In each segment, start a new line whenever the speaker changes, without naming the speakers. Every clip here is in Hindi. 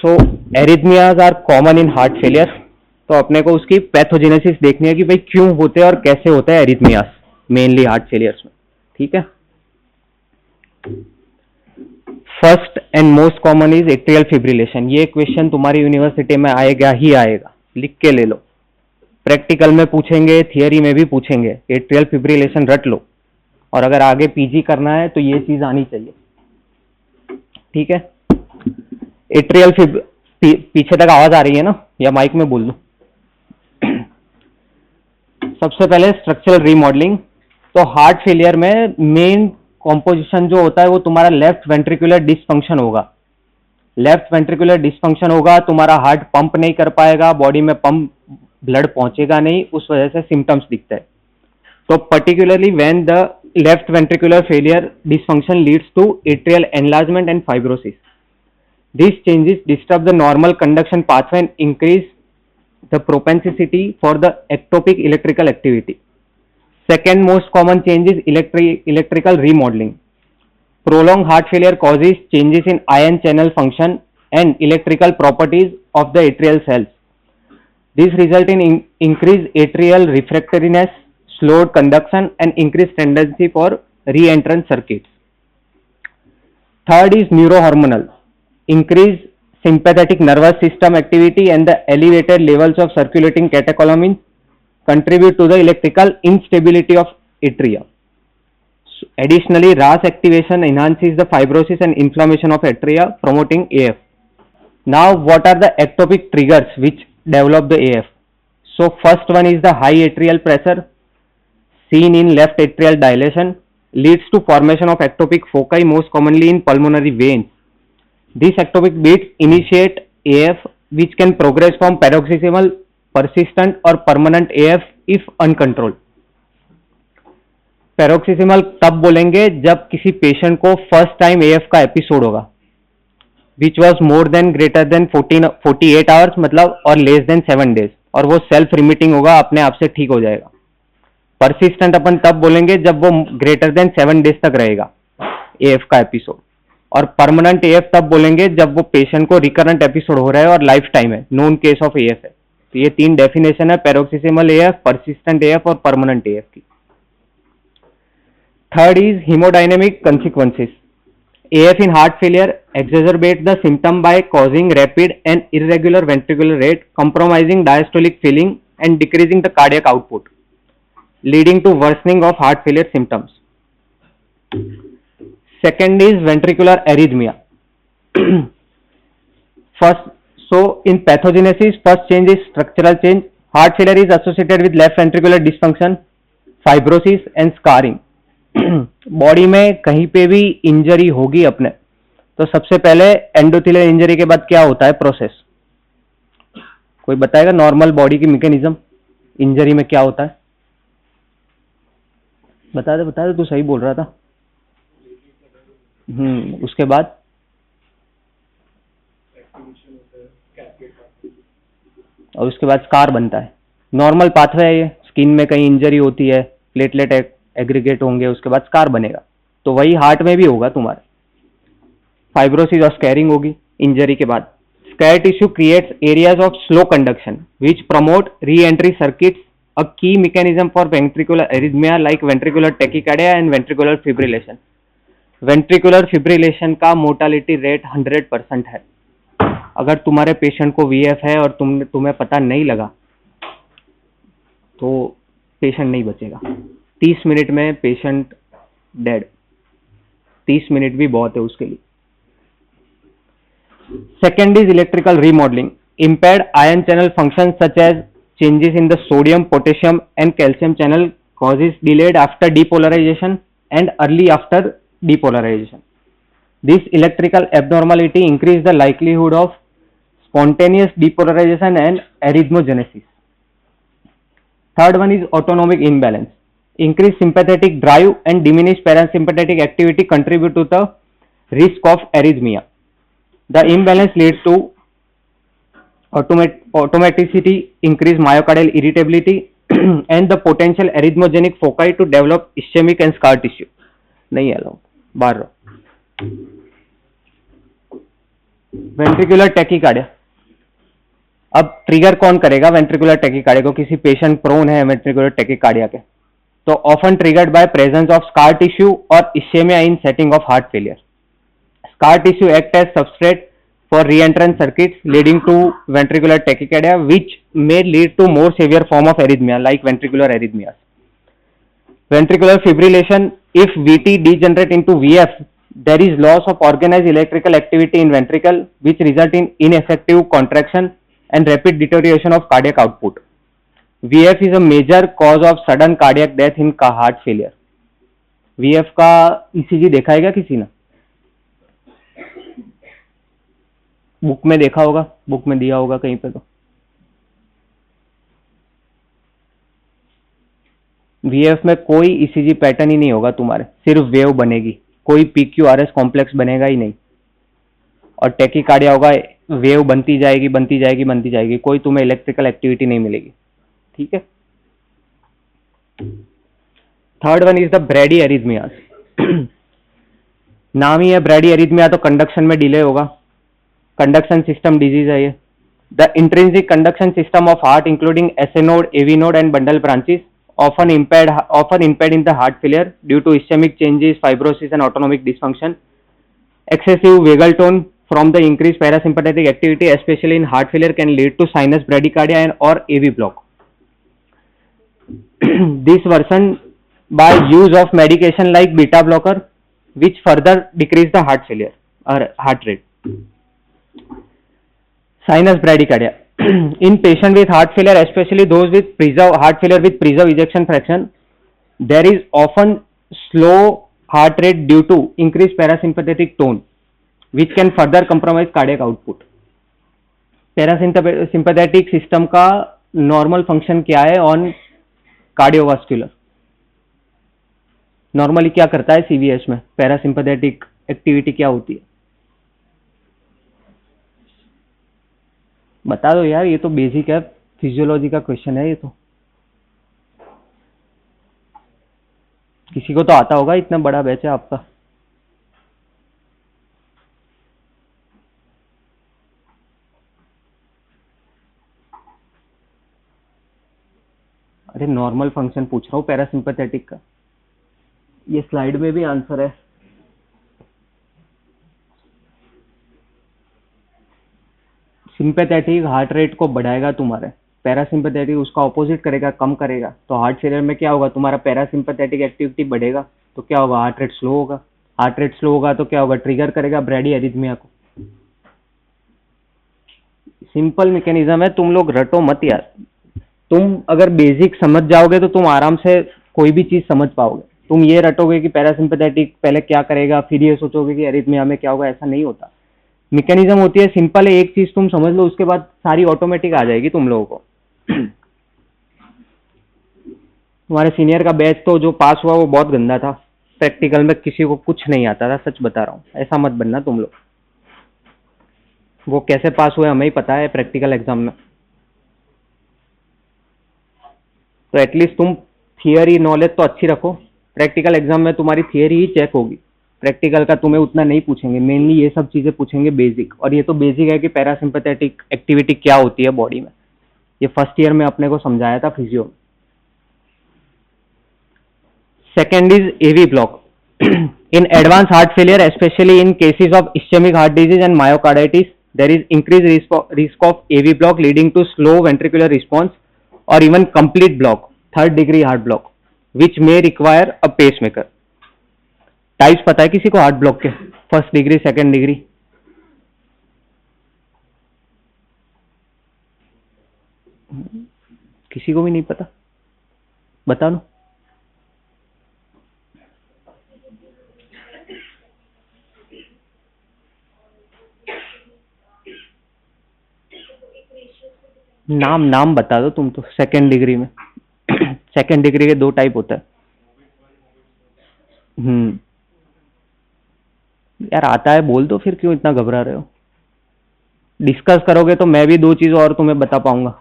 So arrhythmias are common in heart failure. तो अपने को उसकी पैथोजेनेसिस देखनी है कि भाई क्यों होते हैं और कैसे होते हैं एरिथमियाज मेनली हार्ट फेलियर्स में। ठीक है, first and most common is atrial fibrillation. ये क्वेश्चन तुम्हारी यूनिवर्सिटी में आएगा ही आएगा, लिख के ले लो। प्रैक्टिकल में पूछेंगे, थियरी में भी पूछेंगे, एट्रियल फिब्रिलेशन रट लो। और अगर आगे पीजी करना है तो ये चीज आनी चाहिए। ठीक है, एट्रियल पीछे तक आवाज आ रही है ना, या माइक में बोल दो? सबसे पहले स्ट्रक्चरल रीमॉडलिंग। तो हार्ट फेलियर में मेन कॉम्पोजिशन जो होता है वो तुम्हारा लेफ्ट वेंट्रिकुलर डिसफंक्शन होगा। लेफ्ट वेंट्रिकुलर डिसफंक्शन होगा, तुम्हारा हार्ट पंप नहीं कर पाएगा, बॉडी में पंप ब्लड पहुंचेगा नहीं, उस वजह से सिम्टम्स दिखते हैं। तो particularly when the left ventricular failure dysfunction leads to atrial enlargement and fibrosis. These changes disturb the normal conduction pathway and increase the propensity for the ectopic electrical activity. Second most common change is electrical remodeling. Prolonged heart failure causes changes in ion channel function and electrical properties of the atrial cells. These result in increased atrial refractoriness, slowed conduction, and increased tendency for re-entrance circuits. Third is neurohormonal. Increase sympathetic nervous system activity and the elevated levels of circulating catecholamines contribute to the electrical instability of atria. Additionally, RAS activation enhances the fibrosis and inflammation of atria, promoting AF. Now, what are the ectopic triggers which develop the AF? So, first one is the high atrial pressure seen in left atrial dilation leads to formation of ectopic foci, most commonly in pulmonary veins. These ectopic beats initiate AF, which can progress from paroxysmal, persistent or permanent AF if uncontrolled. पैरोक्सिसिमल तब बोलेंगे जब किसी पेशेंट को फर्स्ट टाइम AF का एपिसोड होगा, which was more than greater than 48 hours, मतलब और लेस देन 7 डेज, और वो सेल्फ रिमिटिंग होगा, अपने आप से ठीक हो जाएगा। परसिस्टेंट अपन तब बोलेंगे जब वो ग्रेटर देन 7 डेज तक रहेगा AF का एपिसोड। और परमानेंट AF तब बोलेंगे जब वो पेशेंट को रिकरेंट एपिसोड हो रहा है और लाइफ टाइम है, नोन केस ऑफ AF है। तो ये 3 डेफिनेशन है पैरोक्सिसिमल AF, परसिस्टेंट AF और परमानेंट AF की। Third is haemodynamic consequences. AF in heart failure exacerbates the symptom by causing rapid and irregular ventricular rate, compromising diastolic filling and decreasing the cardiac output, leading to worsening of heart failure symptoms. Second is ventricular arrhythmia. So in pathogenesis, first change is structural change. Heart failure is associated with left ventricular dysfunction, fibrosis and scarring. Body में कहीं पे भी इंजरी होगी अपने, तो सबसे पहले एंडोथेलियल इंजरी के बाद क्या होता है प्रोसेस? कोई बताएगा नॉर्मल बॉडी की मैकेनिज्म, इंजरी में क्या होता है? बता दे, तू सही बोल रहा था। उसके बाद और उसके बाद स्कार बनता है। नॉर्मल पाथवे है ये, स्किन में कहीं इंजरी होती है, प्लेटलेट एग्रीगेट होंगे, उसके बाद स्कार बनेगा। तो वही हार्ट में भी होगा तुम्हारे, फाइब्रोसिस और स्कैरिंग होगी इंजरी के बाद। Scar tissue creates areas of slow conduction which promote reentry circuits, a key mechanism for ventricular arrhythmia like ventricular tachycardia and ventricular fibrillation. Ventricular fibrillation का मोर्टालिटी रेट 100% है। अगर तुम्हारे पेशेंट को VF है और तुम्हें पता नहीं लगा तो पेशेंट नहीं बचेगा। 30 मिनट में पेशेंट डेड, 30 मिनट भी बहुत है उसके लिए। Second is electrical remodelling. Impaired ion channel functions such as changes in the sodium, potassium and calcium channel causes delayed after depolarization and early after depolarization. This electrical abnormality increase the likelihood of spontaneous depolarization and arrhythmogenesis. Third one is autonomic imbalance. Increased sympathetic drive and diminished parasympathetic activity contribute to the risk of arrhythmia. The imbalance leads to automaticity, increased myocardial irritability and the potential arrhythmogenic foci to develop ischemic and scar tissue. नहीं अलाउ, बाहर रहो. Ventricular tachycardia. अब ट्रिगर कौन करेगा वेंट्रिकुलर टैकीकार्डिया को? किसी पेशेंट प्रोन है वेंट्रिकुलर टैकीकार्डिया के, तो often triggered by presence of scar tissue और ischaemia in setting of heart failure. Scar tissue act as substrate for re-entrance circuits leading to ventricular tachycardia, which may lead to more severe form of arrhythmia like ventricular arrhythmias. Ventricular fibrillation, if VT degenerate into VF, there is loss of organized electrical activity in ventricle, which result in ineffective contraction and rapid deterioration of cardiac output. VF is a major cause of sudden cardiac death in heart failure. VF का ECG देखा है क्या किसी ने? बुक में देखा होगा, बुक में दिया होगा कहीं पे। तो वीएफ में कोई ईसीजी पैटर्न ही नहीं होगा तुम्हारे, सिर्फ वेव बनेगी, कोई पीक्यूआरएस कॉम्प्लेक्स बनेगा ही नहीं। और टैकीकार्डिया होगा, वेव बनती जाएगी बनती जाएगी बनती जाएगी, कोई तुम्हें इलेक्ट्रिकल एक्टिविटी नहीं मिलेगी। ठीक है। Third one is the bradyarrhythmias. नाम ही है ब्रैडी एरिथमिया, तो कंडक्शन में डिले होगा, कंडक्शन सिस्टम डिजीज है ये। The intrinsic conduction system of heart including SA node, AV node and bundle branches often impaired in the heart failure due to ischemic changes, fibrosis and autonomic dysfunction. Excessive vagal tone from the increased parasympathetic activity, especially in heart failure, can lead to sinus bradycardia and or AV block. This worsen by use of medication like beta blocker, which further decrease the heart failure or heart rate. Sinus bradycardia. In patient with heart failure, especially those with heart failure with preserved ejection fraction, there is often slow heart rate due to increased parasympathetic tone, which can further compromise cardiac output. Parasympathetic system का नॉर्मल फंक्शन क्या है ऑन कार्डियोवास्कुलर? नॉर्मली क्या करता है सीवीएस में? पैरासिम्पैथेटिक एक्टिविटी क्या होती है? बता दो यार, ये तो बेसिक है, फिजियोलॉजी का क्वेश्चन है ये तो। किसी को तो आता होगा, इतना बड़ा बैच है आपका। अरे नॉर्मल फंक्शन पूछ रहा हूँ पैरासिम्पैथेटिक का, ये स्लाइड में भी आंसर है। सिंपैथेटिक हार्ट रेट को बढ़ाएगा तुम्हारे, पैरासिम्पैथेटिक उसका ऑपोजिट करेगा, कम करेगा। तो हार्ट फेलियर में क्या होगा, तुम्हारा पैरासिम्पैथेटिक एक्टिविटी बढ़ेगा तो क्या होगा, हार्ट रेट स्लो होगा। हार्ट रेट स्लो होगा तो क्या होगा, ट्रिगर करेगा ब्रैडी एरिथमिया को। सिंपल मैकेनिज्म है, तुम लोग रटो मत यार। तुम अगर बेसिक समझ जाओगे तो तुम आराम से कोई भी चीज समझ पाओगे। तुम ये रटोगे कि पैरासिम्पैथेटिक पहले क्या करेगा, फिर ये सोचोगे कि एरिथमिया में क्या होगा, ऐसा नहीं होता। मैकेनिज्म होती है, सिंपल है, एक चीज तुम समझ लो, उसके बाद सारी ऑटोमेटिक आ जाएगी तुम लोगों को। तुम्हारे सीनियर का बैच तो जो पास हुआ वो बहुत गंदा था, प्रैक्टिकल में किसी को कुछ नहीं आता था, सच बता रहा हूँ। ऐसा मत बनना तुम लोग। वो कैसे पास हुए हमें ही पता है प्रैक्टिकल एग्जाम में। तो एटलीस्ट तुम थियरी नॉलेज तो अच्छी रखो, प्रैक्टिकल एग्जाम में तुम्हारी थियरी ही चेक होगी, प्रैक्टिकल का तुम्हें उतना नहीं पूछेंगे। मेनली ये सब चीजें पूछेंगे बेसिक, और ये तो बेसिक है कि पैरासिम्पैथेटिक एक्टिविटी क्या होती है बॉडी में। ये फर्स्ट ईयर में अपने को समझाया था फिजियो में। Second is AV block. In advance heart failure, specially in cases of ischemic heart disease and myocarditis, there is increased risk of AV block leading to slow ventricular response or even complete block, third degree heart block, which may require a pacemaker. Types पता है किसी को हार्ट ब्लॉक के? First degree, second degree? किसी को भी नहीं पता? बता लो। नाम बता दो तुम तो। सेकेंड डिग्री में सेकेंड डिग्री के दो टाइप होता है। यार आता है बोल दो, फिर क्यों इतना घबरा रहे हो? डिस्कस करोगे तो मैं भी दो चीज और तुम्हें बता पाऊंगा।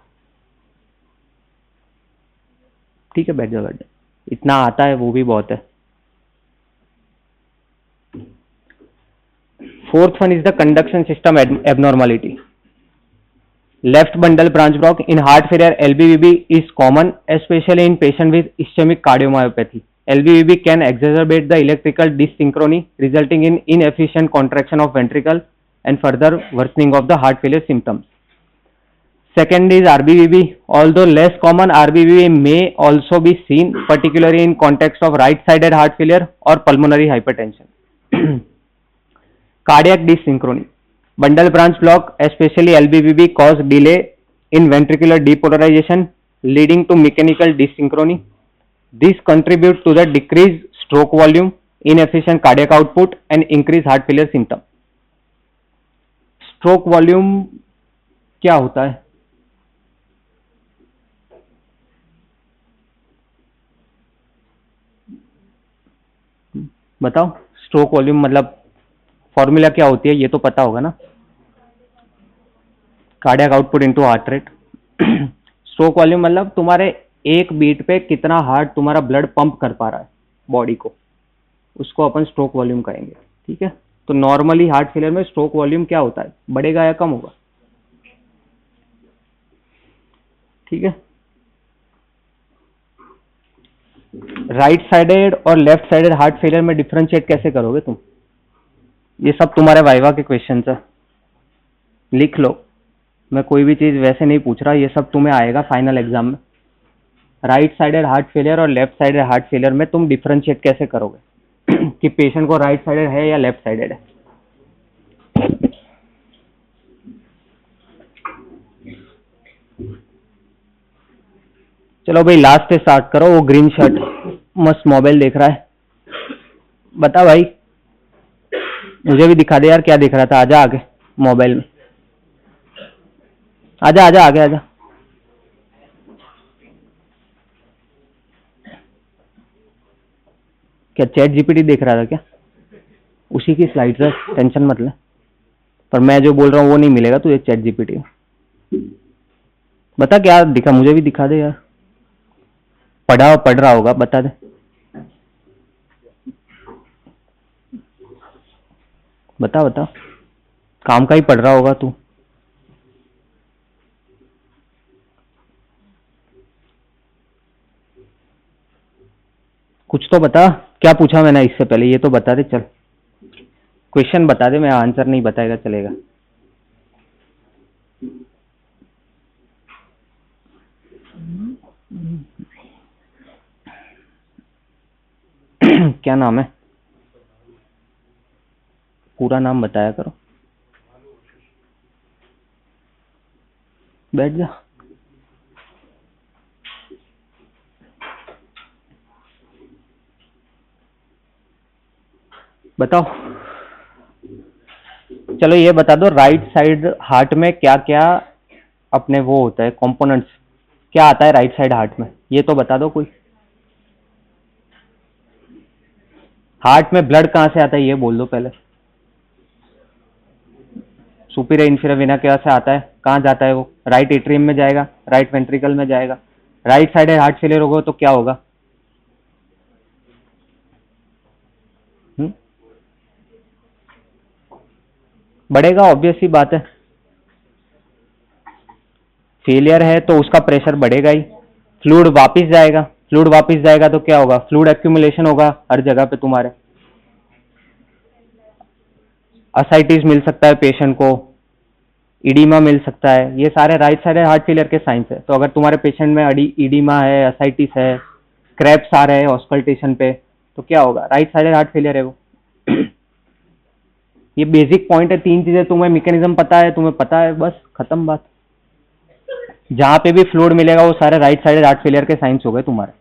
ठीक है, बैठ जाओ। इतना आता है वो भी बहुत है। Fourth one is the conduction system abnormality. Left bundle branch block in heart failure LBVB is common, especially in patient with ischemic cardiomyopathy. LBVB can exacerbate the electrical dyssynchrony, resulting in inefficient contraction of ventricle and further worsening of the heart failure symptoms. Second is RBVB. Although less common, RBVB may also be seen, particularly in context of right-sided heart failure or pulmonary hypertension. Cardiac dyssynchrony. Bundle branch block, especially LBVB, cause delay in ventricular depolarization, leading to mechanical dyssynchrony. This contributes to the decreased stroke volume, inefficient cardiac output, and increased heart failure symptom. Stroke volume क्या होता है? बताओ. स्ट्रोक वॉल्यूम मतलब फॉर्मूला क्या होती है, ये तो पता होगा ना. Cardiac output into heart rate. Stroke volume मतलब तुम्हारे एक बीट पे कितना हार्ट तुम्हारा ब्लड पंप कर पा रहा है बॉडी को, उसको अपन स्ट्रोक वॉल्यूम कहेंगे. ठीक है. तो नॉर्मली हार्ट फेलियर में स्ट्रोक वॉल्यूम क्या होता है, बढ़ेगा या कम होगा? ठीक है. राइट साइडेड और लेफ्ट साइडेड हार्ट फेलियर में डिफरेंशिएट कैसे करोगे तुम? ये सब तुम्हारे वाइवा के क्वेश्चन है, लिख लो. मैं कोई भी चीज वैसे नहीं पूछ रहा, ये सब तुम्हें आएगा फाइनल एग्जाम में. राइट साइडेड हार्ट फेलियर और लेफ्ट साइडेड हार्ट फेलियर में तुम डिफरेंशिएट कैसे करोगे कि पेशेंट को राइट साइडेड है या लेफ्ट साइडेड है. चलो भाई लास्ट से स्टार्ट करो. वो ग्रीन शर्ट मस्त मोबाइल देख रहा है, बता भाई. मुझे भी दिखा दे यार, क्या देख रहा था. आजा आगे मोबाइल में, आजा आजा आगे आजा. क्या चैट जीपीटी देख रहा था क्या? उसी की स्लाइड है, टेंशन मत ले. पर मैं जो बोल रहा हूँ वो नहीं मिलेगा तुझे चैट जीपीटी. बता क्या दिखा, मुझे भी दिखा दे यार. पढ़ रहा होगा, बता दे. बता बता, काम का ही पढ़ रहा होगा तू. कुछ तो बता, क्या पूछा मैंने इससे पहले, ये तो बता दे. चल क्वेश्चन बता दे, मैं आंसर नहीं बताएगा चलेगा. क्या नाम है? पूरा नाम बताया करो. बैठ जा. बताओ. चलो ये बता दो, राइट साइड हार्ट में क्या क्या अपने वो होता है कंपोनेंट्स, क्या आता है राइट साइड हार्ट में, ये तो बता दो कोई. हार्ट में ब्लड कहाँ से आता है ये बोल दो पहले. सुपीरियर इंफीरियर वेना क्या से आता है, कहाँ जाता है वो? राइट एट्रियम में जाएगा, राइट वेंट्रिकल में जाएगा. राइट साइड हार्ट फेलियर होगा तो क्या होगा? बढ़ेगा, ऑब्वियस सी बात है. फेलियर है तो उसका प्रेशर बढ़ेगा ही. फ्लूइड वापस जाएगा, फ्लूइड वापस जाएगा तो क्या होगा? फ्लूइड एक्यूमुलेशन होगा हर जगह पे तुम्हारे. असाइटिस मिल सकता है पेशेंट को, इडीमा मिल सकता है. ये सारे राइट साइड हार्ट फेलियर के साइंस है. तो अगर तुम्हारे पेशेंट में इडीमा है, असाइटिस है, क्रैप्स आ रहे हैं ऑस्कल्टेशन पे, तो क्या होगा? राइट साइड हार्ट फेलियर है वो. ये बेसिक पॉइंट है. तीन चीजें तुम्हें मैकेनिज्म पता है, तुम्हें पता है, बस खत्म बात. जहां पे भी फ्लूइड मिलेगा वो सारे राइट साइडेड हार्ट फेलियर के साइंस हो गए तुम्हारे.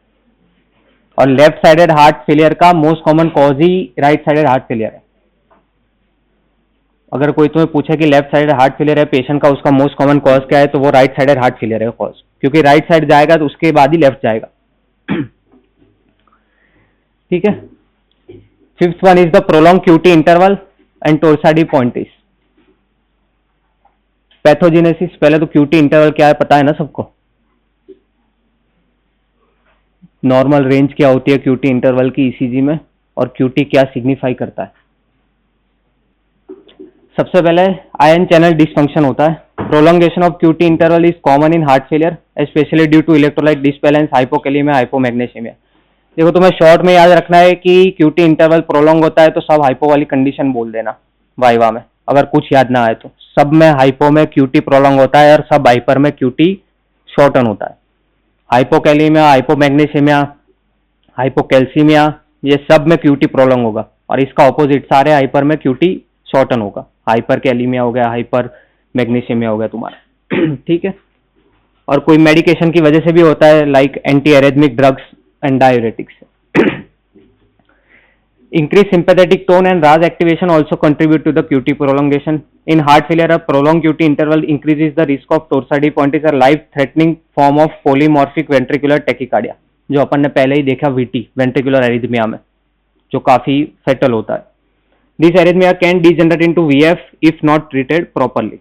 और लेफ्ट साइडेड हार्ट फेलियर का most common cause he right sided heart failure है. अगर कोई तुम्हें पूछे कि लेफ्ट साइडेड हार्ट फेलियर है पेशेंट का, उसका मोस्ट कॉमन कॉज क्या है, तो वो राइट साइडेड हार्ट फेलियर है कॉज, क्योंकि राइट साइड जाएगा तो उसके बाद ही लेफ्ट जाएगा. ठीक है. Fifth one is the prolong QT interval and torsades de pointes. Pathogenesis. पहले तो क्यूटी इंटरवल क्या है पता है ना सबको. नॉर्मल रेंज क्या होती है क्यूटी इंटरवल की ईसीजी में, और क्यूटी क्या सिग्निफाई करता है. सबसे पहले आयन चैनल डिसफंक्शन होता है. Prolongation of QT interval is common in heart failure specially due to electrolyte disbalance, hypokalaemia, hypomagnesaemia. देखो तुम्हें शॉर्ट में याद रखना है कि क्यूटी इंटरवल प्रोलॉन्ग होता है तो सब हाइपो वाली कंडीशन बोल देना वाइवा में, अगर कुछ याद ना आए तो. सब में हाइपो में क्यूटी प्रोलॉन्ग होता है और सब हाइपर में क्यूटी शॉर्टन होता है. हाइपोकैलिमिया, हाइपोमैग्नीशियमिया, हाइपोकैल्सीमिया, ये सब में क्यूटी प्रोलॉन्ग होगा. और इसका ऑपोजिट सारे हाइपर में क्यूटी शॉर्टन होगा. हाइपर कैलीमिया हो गया, हाइपर मैग्नीशियमिया हो गया तुम्हारा. ठीक है. और कोई मेडिकेशन की वजह से भी होता है, like antiarrhythmic drugs and diuretics. Increased sympathetic tone and RAS activation also contribute to the QT prolongation. In heart failure, a prolonged QT interval increases the risk of torsades is a life-threatening form of polymorphic ventricular tachycardia, जो अपन ने पहले ही देखा VT, ventricular arrhythmia में, जो काफी फेटल होता है. This arrhythmia can degenerate into VF if not treated properly.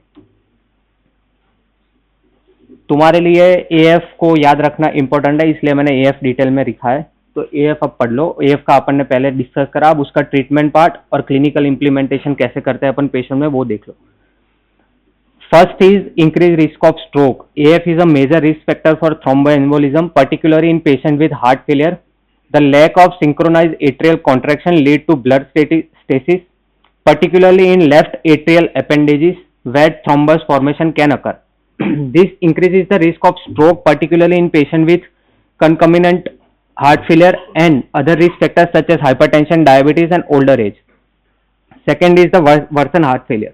तुम्हारे लिए AF को याद रखना इंपॉर्टेंट है, इसलिए मैंने AF डिटेल में लिखा है. तो AF अब पढ़ लो. AF का अपन ने पहले डिस्कस करा, अब उसका ट्रीटमेंट पार्ट और क्लिनिकल इंप्लीमेंटेशन कैसे करते हैं अपन पेशेंट में वो देख लो. First is increase risk of stroke. AF is a major risk factor for thromboembolism, particularly in patient with heart failure. The lack of synchronized atrial contraction lead to blood stasis, particularly in left atrial appendages where thrombus formation can occur. This increases the risk of stroke, particularly in patients with concomitant heart failure and other risk factors such as hypertension, diabetes and older age. Second is the worsen heart failure.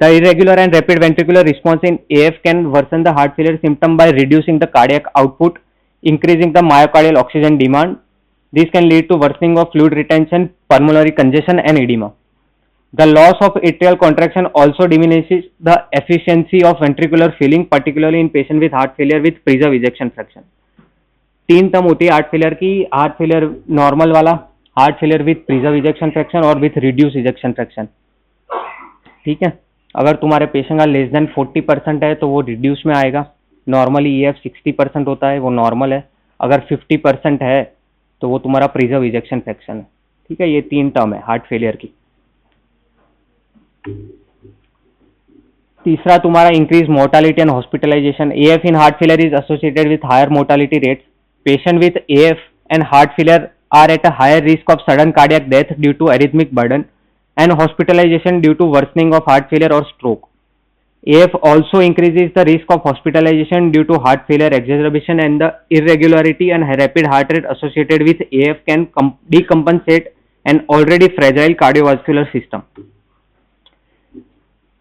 The irregular and rapid ventricular response in AF can worsen the heart failure symptom by reducing the cardiac output, increasing the myocardial oxygen demand. This can lead to worsening of fluid retention, pulmonary congestion and edema. The loss of atrial contraction also diminishes the efficiency of ventricular filling, particularly in patients with heart failure with preserved ejection fraction. तीन टर्म होती है हार्ट फेलियर की. हार्ट फेलियर नॉर्मल वाला, heart failure with preserve ejection fraction और विथ रिड्यूस इजेक्शन फ्रैक्शन. ठीक है. अगर तुम्हारे पेशेंट का लेस देन 40% है तो वो रिड्यूस में आएगा. नॉर्मली EF 60% होता है, वो नॉर्मल है. अगर 50% है तो वो तुम्हारा प्रिजर्व इजेक्शन फ्रैक्शन है. ठीक है. ये तीन टर्म है हार्ट फेलियर की. तीसरा तुम्हारा increase mortality and hospitalisation. AF in heart failure is associated with higher mortality rates. Patients with AF and heart failure are at a higher risk of sudden cardiac death due to arrhythmic burden and hospitalization due to worsening of heart failure or stroke. AF also increases the risk of hospitalization due to heart failure exacerbation, and the irregularity and rapid heart rate associated with AF can decompensate an already fragile cardiovascular system.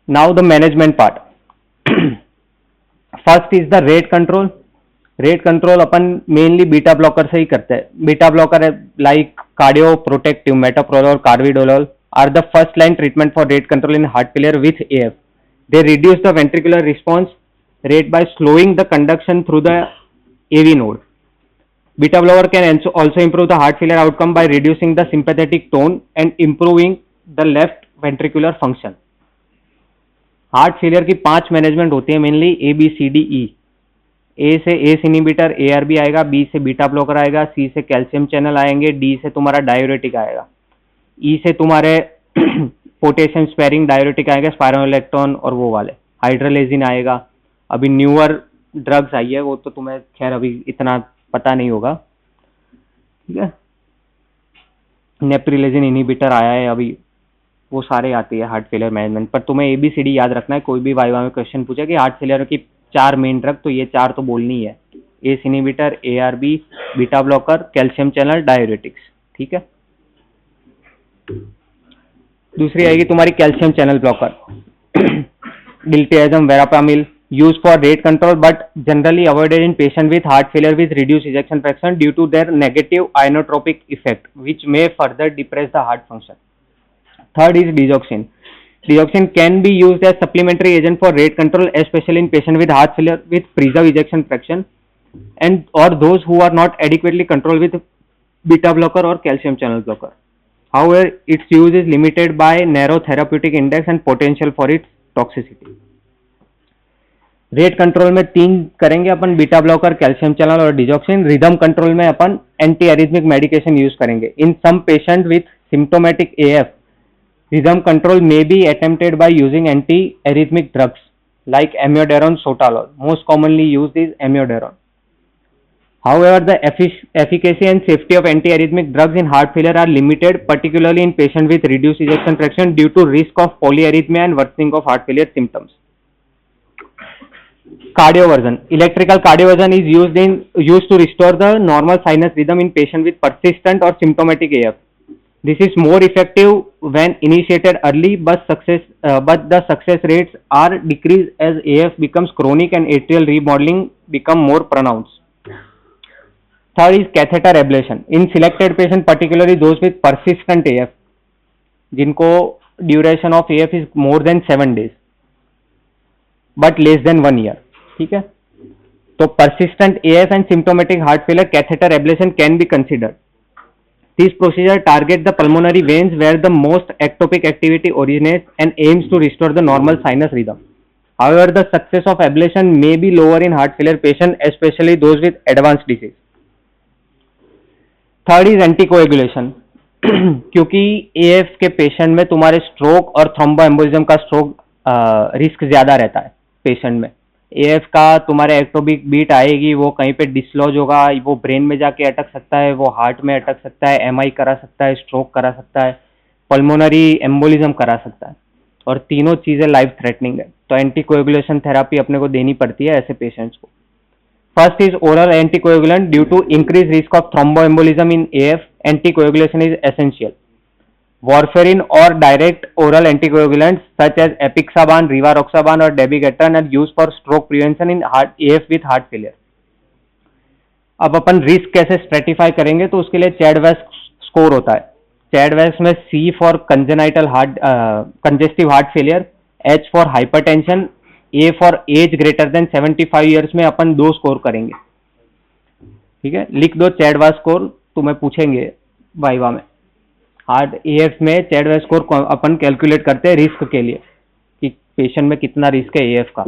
Now the management part. First is the rate control. Rate control अपन मेनली बीटा ब्लॉकर से ही करते हैं. Beta blocker like cardio protective, metoprolol, carvedilol are the first line treatment for rate control in heart failure with AF. They reduce the ventricular response rate by slowing the conduction through the AV node. Beta blocker can also improve the heart failure outcome by reducing the sympathetic tone and improving the left ventricular function. Heart failure की 5 मैनेजमेंट होती है मेनली, ABCDE. A से ACE इनहिबिटर, ARB आएगा, B से बीटा ब्लॉकर आएगा, C से कैल्शियम चैनल आएंगे, D से तुम्हारा डायूरेटिक आएगा, E से तुम्हारे पोटेशियम स्पेयरिंग डायूरेटिक आएगा, स्पाइरोलेक्टोन और वो वाले, हाइड्रोलेजिन आएगा. अभी न्यूअर ड्रग्स आई है, वो तो तुम्हें खैर अभी इतना पता नहीं होगा. ठीक है. नेप्रिलेजिन इनहिबिटर आया है अभी, वो सारे आती है हार्ट फेलियर मैनेजमेंट. पर तुम्हें ABCD याद रखना है. कोई भी वाइवा में क्वेश्चन पूछे कि हार्ट फेलियर की 4 मेन ड्रग, तो ये 4 तो बोलनी है. ACE inhibitor, ARB, beta blocker, calcium channel, diuretics. ठीक है. दूसरी आएगी तुम्हारी calcium channel blocker, diltiazem, verapamil, use for rate control but generally avoided in patient with heart failure with reduce ejection fraction due to their negative inotropic effect which may further depress the heart function. Third is digoxin. Digoxin can be used as supplementary agent for rate control, especially in patients with heart failure with preserved ejection fraction and or those who are not adequately controlled with beta blocker or calcium channel blocker. However, its use is limited by narrow therapeutic index and potential for its toxicity. Rate control में 3 करेंगे अपन, बीटा ब्लॉकर, कैल्शियम चैनल और डिजॉक्सिन. रिदम कंट्रोल में अपन एंटी एरिथमिक मेडिकेशन यूज करेंगे. In some patient with symptomatic AF, Rhythm control may be attempted by using anti-arrhythmic drugs like amiodarone sotalol. Most commonly used is amiodarone. However, the efficacy and safety of antiarrhythmic drugs in heart failure are limited, particularly in patients with reduced ejection fraction due to risk of polyarrhythmia and worsening of heart failure symptoms. Cardioversion. Electrical cardioversion is used to restore the normal sinus rhythm in patients with persistent or symptomatic AF. This is more effective when initiated early, but the success rates are decreased as AF becomes chronic and atrial remodeling become more pronounced. Third is catheter ablation. In selected patients, particularly those with persistent AF, जिनको duration of AF is more than 7 days but less than 1 year. ठीक है, तो persistent AF and symptomatic heart failure, catheter ablation can be considered. This procedure targets the pulmonary veins where the most ectopic activity originates and aims to restore the normal sinus rhythm. However, the success of ablation may be lower in heart failure patients, especially those with advanced disease. Third is anticoagulation. क्योंकि AF के पेशेंट में तुम्हारे स्ट्रोक और थ्रोम्बोएम्बोलिज्म का स्ट्रोक रिस्क ज्यादा रहता है पेशेंट में. AF का तुम्हारे एक्टोपिक बीट आएगी, वो कहीं पे डिसलॉज होगा, वो ब्रेन में जाके अटक सकता है, वो हार्ट में अटक सकता है, MI करा सकता है, स्ट्रोक करा सकता है, पल्मोनरी एम्बोलिज्म करा सकता है, और तीनों चीजें लाइफ थ्रेटनिंग है. तो एंटीकोएगुलेशन थेरापी अपने को देनी पड़ती है ऐसे पेशेंट्स को. First is oral anticoagulant. Due to increased risk of thromboembolism in AF, anticoagulation is essential. Warfarin or direct oral anticoagulants such as apixaban, rivaroxaban or dabigatran are used for stroke prevention in AF with heart failure. अब अपन रिस्क कैसे स्ट्रेटिफाई करेंगे, तो उसके लिए चैडवेस स्कोर होता है. चैडवेस में C for congenital congestive heart failure, H for hypertension, A for age greater than 75 years में अपन 2 स्कोर करेंगे. ठीक है, लिख दो चैडवा स्कोर, तुम्हें पूछेंगे वाइवा में. हार्ट AF में चैडवा स्कोर अपन कैलकुलेट करते हैं रिस्क के लिए कि पेशेंट में कितना रिस्क है AF का.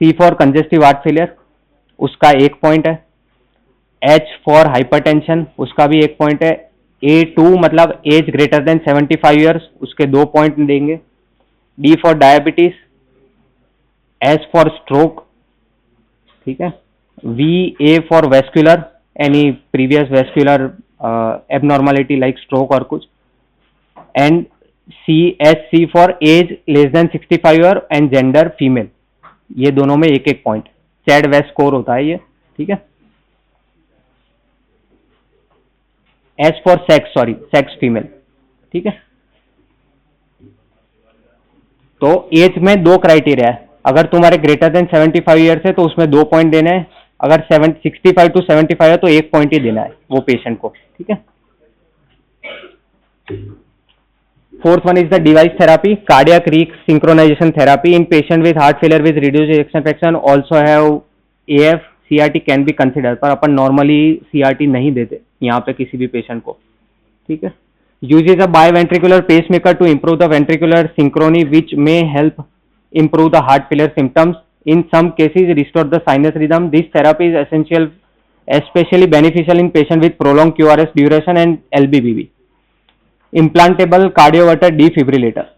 C for congestive heart failure, उसका 1 पॉइंट है. H फॉर हाइपरटेंशन, उसका भी 1 पॉइंट है. A2 मतलब एज ग्रेटर देन 75 ईयर्स, उसके 2 पॉइंट देंगे. D for diabetes, S for stroke, ठीक है. VA for vascular, any previous vascular abnormality like stroke और कुछ. And SC for age less than 65 year and gender female. ये दोनों में 1-1 पॉइंट. चैड वेस्ट स्कोर होता है ये. ठीक है. S for sex female. ठीक है. तो एज में 2 क्राइटेरिया है. अगर तुम्हारे ग्रेटर देन 75 ईयर्स है तो उसमें 2 पॉइंट देना है. अगर 65 to 75 है तो 1 पॉइंट ही देना है वो पेशेंट को. ठीक है. Fourth one is the device therapy, cardiac synchronisation therapy in patient with heart failure with reduced ejection fraction also have AF. CRT can be consider, पर अपन नॉर्मली CRT नहीं देते यहाँ पे किसी भी पेशेंट को. ठीक है. uses a biventricular pacemaker to improve the ventricular synchrony which may help improve the heart failure symptoms. In some cases restore the sinus rhythm. This therapy is essential, especially beneficial in patients with prolonged QRS duration and LBBB. Implantable cardioverter defibrillator.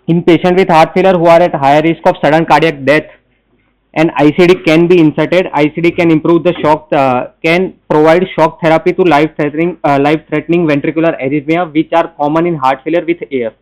In patients with heart failure who are at higher risk of sudden cardiac death, an ICD can be inserted. ICD can improve the shock, can provide shock therapy to life-threatening ventricular arrhythmia which are common in heart failure with AF.